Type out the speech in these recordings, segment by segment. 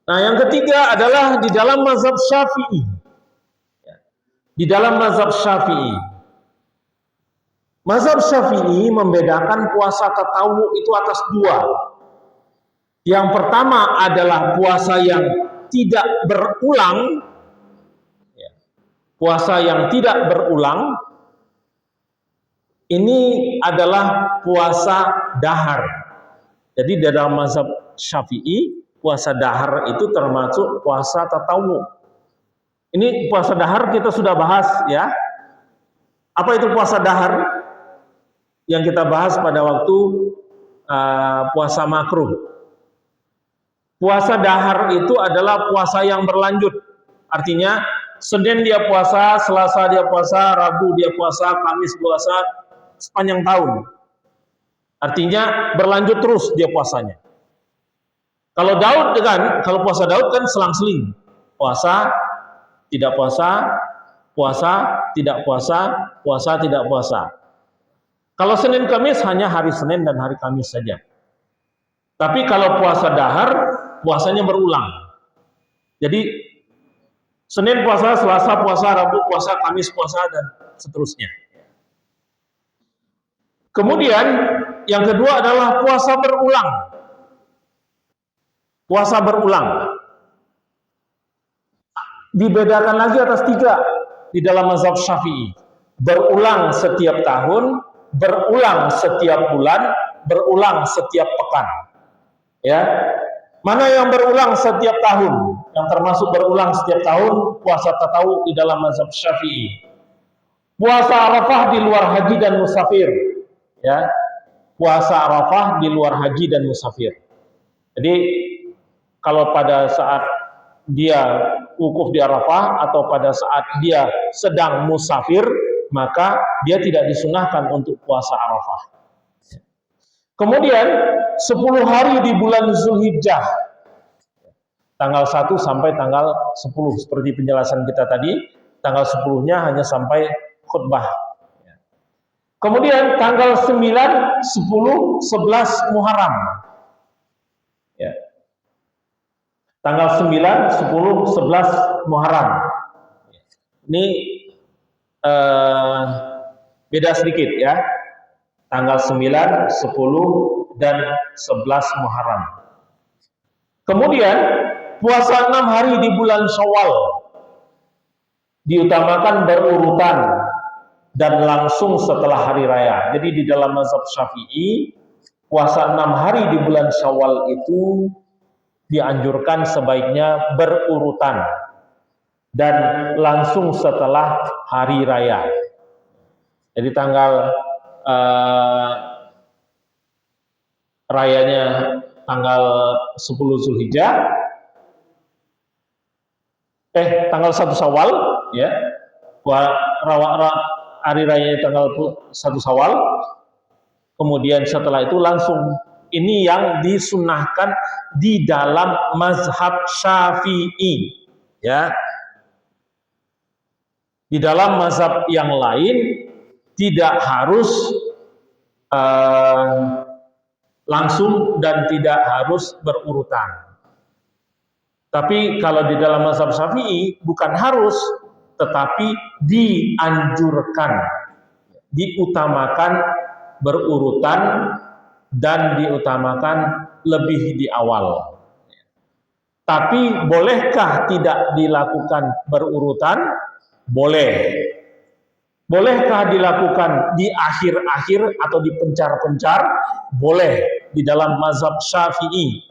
Nah, yang ketiga adalah di dalam mazhab Syafi'i. Di dalam mazhab Syafi'i. Mazhab Syafi'i membedakan puasa tatawu itu atas dua. Yang pertama adalah puasa yang tidak berulang. Puasa yang tidak berulang. Ini adalah puasa dahar. Jadi dalam mazhab Syafi'i, puasa dahar itu termasuk puasa tatawu. Ini puasa dahar kita sudah bahas ya. Apa itu puasa dahar? Yang kita bahas pada waktu puasa makruh. Puasa dahar itu adalah puasa yang berlanjut. Artinya Senin dia puasa, Selasa dia puasa, Rabu dia puasa, Kamis puasa, sepanjang tahun. Artinya berlanjut terus dia puasanya. Kalau Daud kan, kalau puasa Daud kan selang-seling. Puasa, tidak puasa, puasa, tidak puasa, puasa, tidak puasa. Kalau Senin Kamis hanya hari Senin dan hari Kamis saja. Tapi kalau puasa dahar, puasanya berulang. Jadi Senin puasa, Selasa puasa, Rabu puasa, Kamis puasa, dan seterusnya. Kemudian yang kedua adalah puasa berulang. Puasa berulang. Dibedakan lagi atas tiga di dalam mazhab Syafi'i. Berulang setiap tahun, berulang setiap bulan, berulang setiap pekan. Ya. Mana yang berulang setiap tahun? Yang termasuk berulang setiap tahun, puasa tatawu di dalam mazhab Syafi'i. Puasa Arafah di luar haji dan musafir. Ya. Puasa Arafah di luar haji dan musafir. Jadi kalau pada saat dia wukuf di Arafah atau pada saat dia sedang musafir, maka dia tidak disunahkan untuk puasa Arafah. Kemudian 10 hari di bulan Zulhijjah, tanggal 1 sampai tanggal 10, seperti penjelasan kita tadi, tanggal 10-nya hanya sampai khutbah. Kemudian tanggal 9, 10, 11 Muharram. Ya. Tanggal 9, 10, 11 Muharram. Ini beda sedikit ya. Tanggal 9, 10, dan 11 Muharram. Kemudian puasa 6 hari di bulan Syawal diutamakan berurutan dan langsung setelah hari raya. Jadi di dalam mazhab Syafi'i, puasa 6 hari di bulan Syawal itu dianjurkan sebaiknya berurutan dan langsung setelah hari raya. Jadi tanggal rayanya tanggal 10 Zulhijjah, tanggal 1 Syawal, ya, hari raya tanggal 1 Syawal, kemudian setelah itu langsung. Ini yang disunahkan di dalam mazhab Syafi'i, ya. Di dalam mazhab yang lain tidak harus langsung dan tidak harus berurutan. Tapi kalau di dalam mazhab Syafi'i bukan harus, tetapi dianjurkan, diutamakan berurutan dan diutamakan lebih di awal. Tapi bolehkah tidak dilakukan berurutan? Boleh. Bolehkah dilakukan di akhir-akhir atau di pencar-pencar? Boleh di dalam mazhab Syafi'i.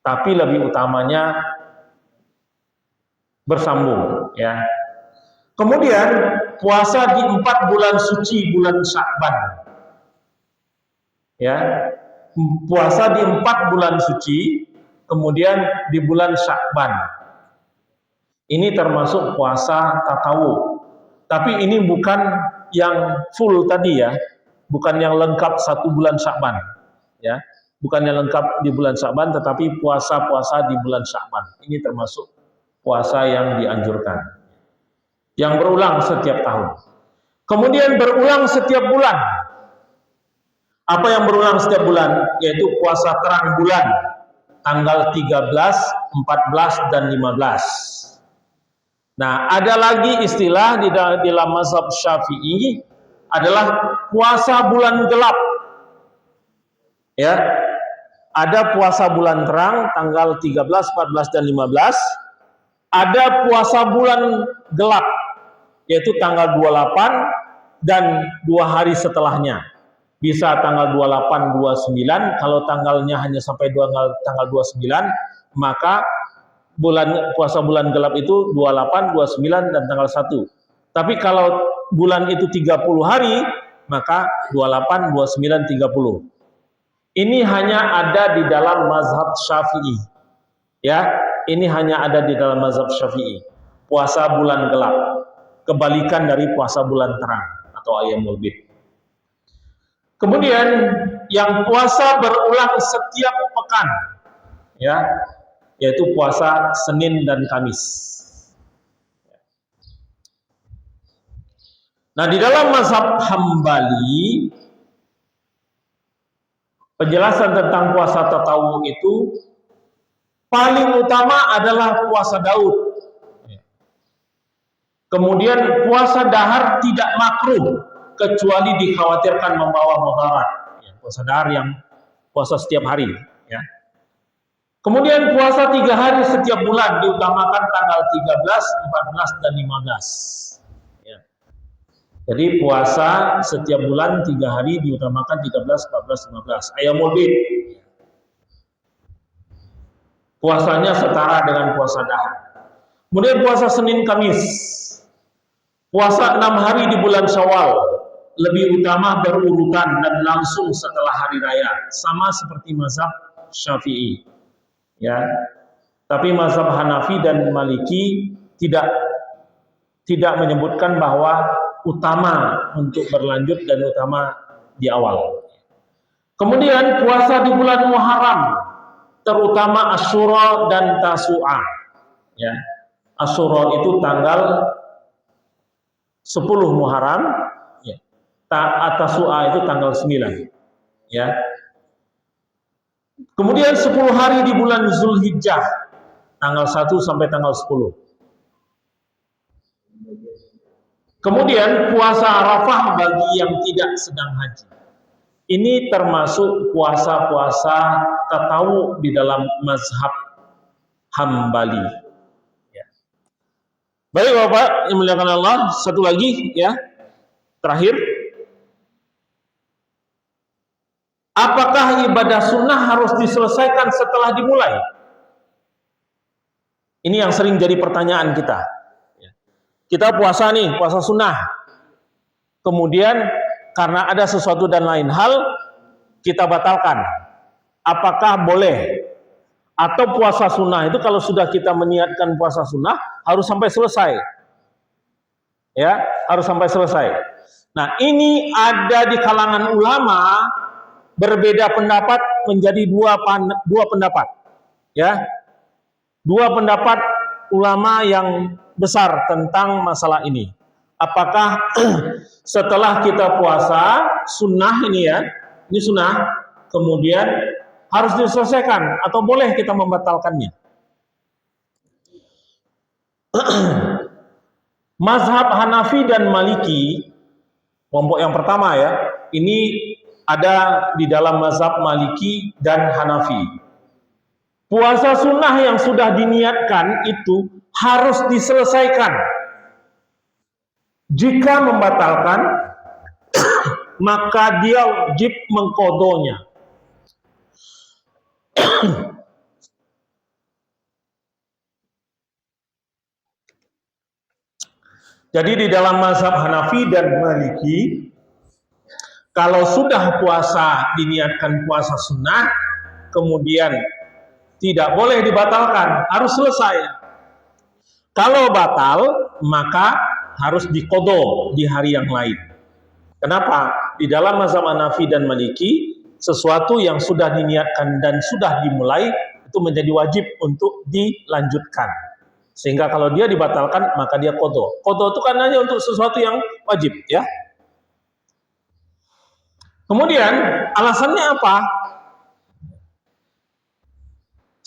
Tapi lebih utamanya bersambung, ya. Kemudian puasa di 4 bulan suci bulan Sya'ban. Ya. Puasa di 4 bulan suci, kemudian di bulan Sya'ban. Ini termasuk puasa tatawu. Tapi ini bukan yang full tadi ya, bukan yang lengkap 1 bulan Sya'ban, ya, bukan yang lengkap di bulan Sya'ban, tetapi puasa-puasa di bulan Sya'ban. Ini termasuk puasa yang dianjurkan, yang berulang setiap tahun. Kemudian berulang setiap bulan. Apa yang berulang setiap bulan? Yaitu puasa terang bulan, tanggal 13, 14 dan 15. Nah, ada lagi istilah di dalam mazhab Syafi'i adalah puasa bulan gelap. Ya. Ada puasa bulan terang tanggal 13, 14 dan 15. Ada puasa bulan gelap yaitu tanggal 28 dan 2 hari setelahnya. Bisa tanggal 28, 29. Kalau tanggalnya hanya sampai tanggal 29, maka puasa bulan gelap itu 28, 29 dan tanggal 1. Tapi kalau bulan itu 30 hari, maka 28, 29, 30. Ini hanya ada di dalam mazhab Syafi'i. Ya, ini hanya ada di dalam mazhab Syafi'i. Puasa bulan gelap, kebalikan dari puasa bulan terang atau ayyamul bid. Kemudian yang puasa berulang setiap pekan, ya, yaitu puasa Senin dan Kamis. Nah, di dalam mazhab Hambali, penjelasan tentang puasa tatawu itu paling utama adalah puasa Daud. Kemudian puasa dahar tidak makruh kecuali dikhawatirkan membawa mudarat. Puasa dahar yang puasa setiap hari. Ya. Kemudian puasa 3 hari setiap bulan diutamakan tanggal 13, 14 dan 15. Ya. Jadi puasa setiap bulan 3 hari diutamakan 13, 14, 15. Ayyamul bid. Puasanya setara dengan puasa dahar. Kemudian puasa Senin Kamis. Puasa 6 hari di bulan Syawal. Lebih utama berurutan dan langsung setelah hari raya. Sama seperti mazhab Syafi'i. Ya. Tapi mazhab Hanafi dan Maliki tidak menyebutkan bahwa utama untuk berlanjut dan utama di awal. Kemudian puasa di bulan Muharram, terutama Asyura dan Tasu'a. Ya. Asyura itu tanggal 10 Muharram, ya. Tasu'a itu tanggal 9. Ya. Kemudian 10 hari di bulan Zulhijjah, tanggal 1 sampai tanggal 10. Kemudian puasa Arafah bagi yang tidak sedang haji. Ini termasuk puasa-puasa tatawu di dalam mazhab Hambali. Ya. Baik Bapak yang muliakan Allah, satu lagi ya, terakhir. Apakah ibadah sunnah harus diselesaikan setelah dimulai? Ini yang sering jadi pertanyaan kita. Kita puasa nih, puasa sunnah. Kemudian karena ada sesuatu dan lain hal, kita batalkan. Apakah boleh? Atau puasa sunnah itu kalau sudah kita meniatkan puasa sunnah, harus sampai selesai. Ya, harus sampai selesai. Nah, ini ada di kalangan ulama, berbeda pendapat menjadi dua pendapat. Ya, dua pendapat ulama yang besar tentang masalah ini. Apakah setelah kita puasa sunnah ini ya, ini sunnah, kemudian harus diselesaikan atau boleh kita membatalkannya? Mazhab Hanafi dan Maliki, kelompok yang pertama ya, ini ada di dalam mazhab Maliki dan Hanafi. Puasa sunnah yang sudah diniatkan itu harus diselesaikan. Jika membatalkan, maka dia wajib mengqadhonya. Jadi di dalam mazhab Hanafi dan Maliki, kalau sudah puasa diniatkan puasa sunnah, kemudian tidak boleh dibatalkan, harus selesai. Kalau batal, maka harus diqadha di hari yang lain. Kenapa? Di dalam mazhab Hanafi dan Maliki, sesuatu yang sudah diniatkan dan sudah dimulai itu menjadi wajib untuk dilanjutkan. Sehingga kalau dia dibatalkan, maka dia qadha. Qadha itu kan hanya untuk sesuatu yang wajib, ya. Kemudian alasannya apa?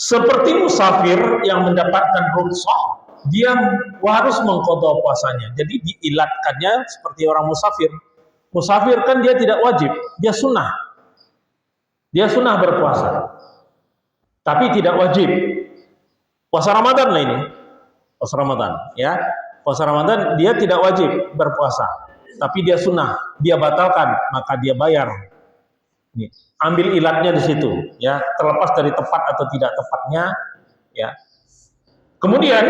Seperti musafir yang mendapatkan rukhsah, dia harus mengqadha puasanya. Jadi diilatkannya seperti orang musafir. Musafir kan dia tidak wajib, dia sunnah. Dia sunnah berpuasa, tapi tidak wajib. Puasa Ramadan lah ini, puasa Ramadan, ya. Puasa Ramadan dia tidak wajib berpuasa, tapi dia sunnah, dia batalkan, maka dia bayar. Nih, ambil ilatnya di situ, ya. Terlepas dari tepat atau tidak tepatnya, ya. Kemudian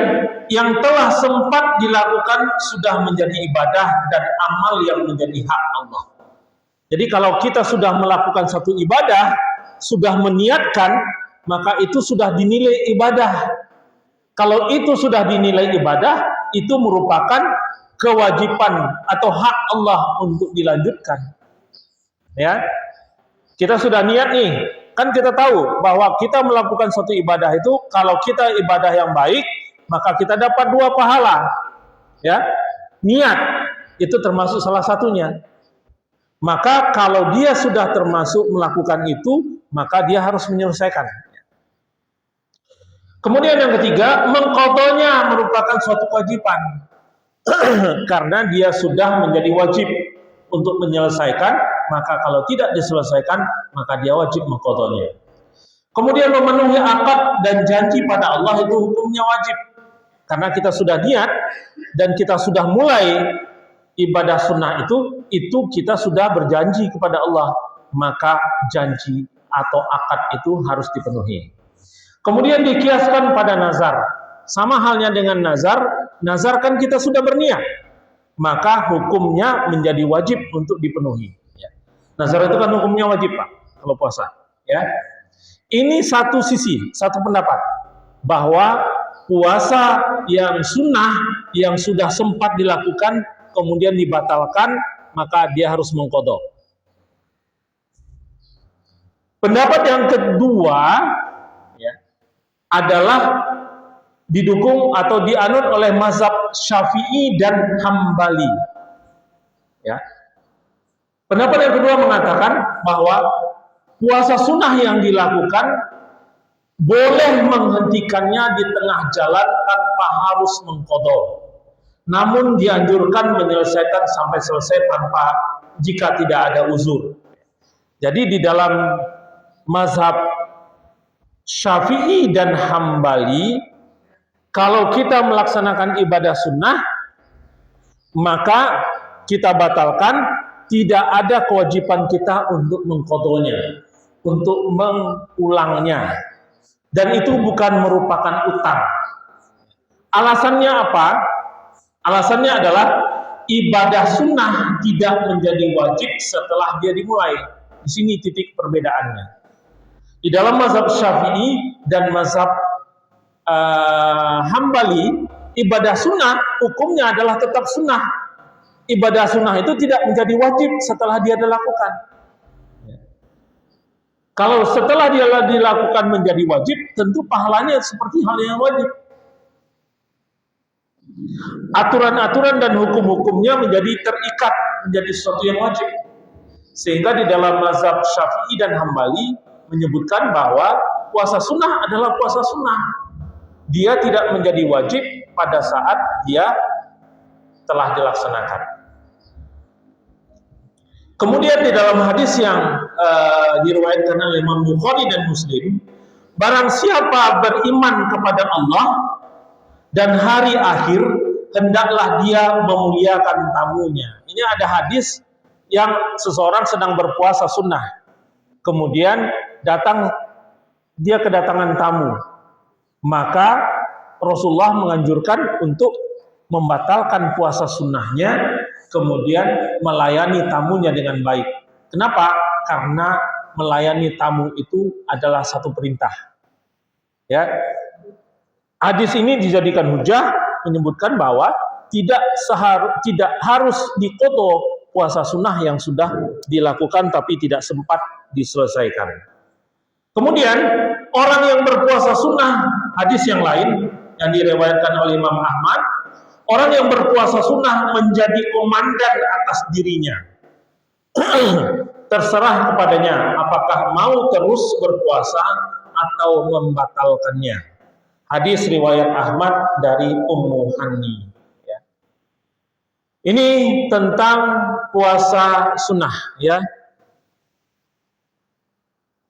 yang telah sempat dilakukan sudah menjadi ibadah dan amal yang menjadi hak Allah. Jadi kalau kita sudah melakukan satu ibadah, sudah meniatkan, maka itu sudah dinilai ibadah. Kalau itu sudah dinilai ibadah, itu merupakan kewajiban atau hak Allah untuk dilanjutkan. Ya, kita sudah niat nih, kan kita tahu bahwa kita melakukan suatu ibadah itu, kalau kita ibadah yang baik, maka kita dapat 2 pahala. Ya, niat itu termasuk salah satunya. Maka kalau dia sudah termasuk melakukan itu, maka dia harus menyelesaikan. Kemudian yang ketiga, mengqadhanya merupakan suatu kewajiban. Karena dia sudah menjadi wajib untuk menyelesaikan, maka kalau tidak diselesaikan, maka dia wajib mengqadhanya. Kemudian memenuhi akad dan janji pada Allah itu hukumnya wajib. Karena kita sudah niat dan kita sudah mulai ibadah sunnah itu kita sudah berjanji kepada Allah, maka janji atau akad itu harus dipenuhi. Kemudian dikiaskan pada nazar, sama halnya dengan nazar. Nazar kan kita sudah berniat, maka hukumnya menjadi wajib untuk dipenuhi. Nazar itu kan hukumnya wajib, Pak, kalau puasa. Ya, ini satu sisi, satu pendapat bahwa puasa yang sunnah yang sudah sempat dilakukan kemudian dibatalkan, maka dia harus mengqadha. Pendapat yang kedua, ya, adalah didukung atau dianut oleh mazhab Syafi'i dan Hambali. Ya. Pendapat yang kedua mengatakan bahwa puasa sunnah yang dilakukan boleh menghentikannya di tengah jalan tanpa harus mengqadha. Namun dianjurkan menyelesaikan sampai selesai tanpa jika tidak ada uzur. Jadi di dalam mazhab Syafi'i dan Hambali, kalau kita melaksanakan ibadah sunnah, maka kita batalkan, tidak ada kewajiban kita untuk mengqadhanya, untuk mengulangnya. Dan itu bukan merupakan utang. Alasannya apa? Alasannya adalah ibadah sunnah tidak menjadi wajib setelah dia dimulai. Di sini titik perbedaannya. Di dalam mazhab Syafi'i dan mazhab Hambali, ibadah sunnah hukumnya adalah tetap sunnah. Ibadah sunnah itu tidak menjadi wajib setelah dia dilakukan. Kalau setelah dia dilakukan menjadi wajib, tentu pahalanya seperti hal yang wajib. Aturan-aturan dan hukum-hukumnya menjadi terikat, menjadi sesuatu yang wajib. Sehingga di dalam mazhab Syafi'i dan Hambali menyebutkan bahwa puasa sunnah adalah puasa sunnah. Dia tidak menjadi wajib pada saat dia telah dilaksanakan. Kemudian di dalam hadis yang diriwayatkan oleh Imam Bukhari dan Muslim, barang siapa beriman kepada Allah dan hari akhir, hendaklah dia memuliakan tamunya. Ini ada hadis yang seseorang sedang berpuasa sunnah, kemudian dia kedatangan tamu, maka Rasulullah menganjurkan untuk membatalkan puasa sunnahnya, kemudian melayani tamunya dengan baik. Kenapa? Karena melayani tamu itu adalah satu perintah. Ya, hadis ini dijadikan hujah menyebutkan bahwa tidak harus diqadha puasa sunnah yang sudah dilakukan tapi tidak sempat diselesaikan. Kemudian orang yang berpuasa sunnah, hadis yang lain yang diriwayatkan oleh Imam Ahmad, orang yang berpuasa sunnah menjadi komandan atas dirinya. Terserah kepadanya apakah mau terus berpuasa atau membatalkannya. Hadis riwayat Ahmad dari Ummu Hani. Ya. Ini tentang puasa sunnah, ya.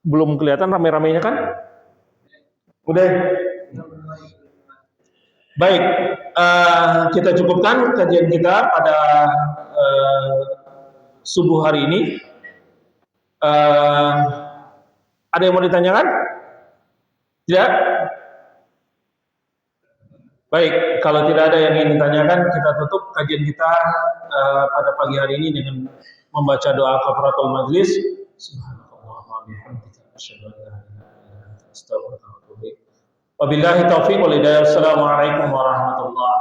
Belum kelihatan rame-ramenya kan? Udah. Baik, kita cukupkan kajian kita pada subuh hari ini. Ada yang mau ditanyakan? Tidak? Baik, kalau tidak ada yang ingin ditanyakan, kita tutup kajian kita pada pagi hari ini dengan membaca doa kafaratul majlis. Subhanallah wa bihamdika asyhadu an la ilaha illa anta astaghfiruka wa atubu ilaik. Wabillahi taufiq wal hidayah. Assalamualaikum warahmatullahi